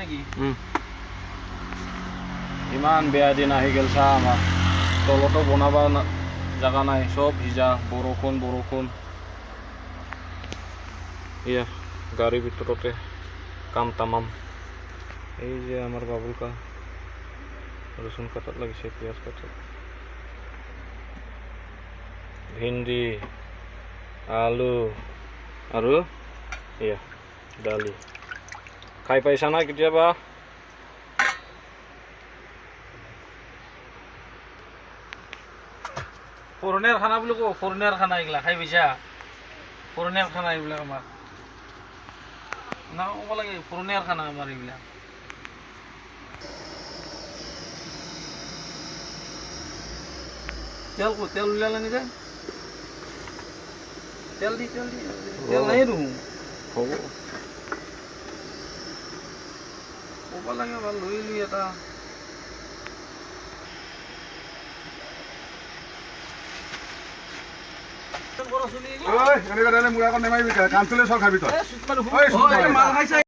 নেকি ইমান বেয়া দিন আহি গেল চা আমাৰ তলতো বনাব জাগা নাই সব ভিজা বৰষুণ ইয়া গাড়ীৰ ভিতৰতে কাম তামাম এই যে আমাৰ বাবুল কা ৰচুন কাটাত লাগিছে পিঁয়াজ কাটাত ভিন্দি আলু আৰু এয়া দালি খাই পাইছা না কেতিয়াবা ফৰেনাৰ খানা বুলি কওঁ ফৰেনাৰ খানা এইগিলা খাই পাইছা ফৰেনাৰ খানা এইবিলাক আমাৰ না ক'ব লাগে ফৰেনাৰ খানা আমাৰ এইবিলাক তেল উলিয়ালে নি তেল দি তেল নাই দেখোন হ'ব ক'ব লাগে ভাল লৈ এটা ঐ এনেকৈ মুৰা নেমাৰিবি কাণ চুলে চব খাবি তই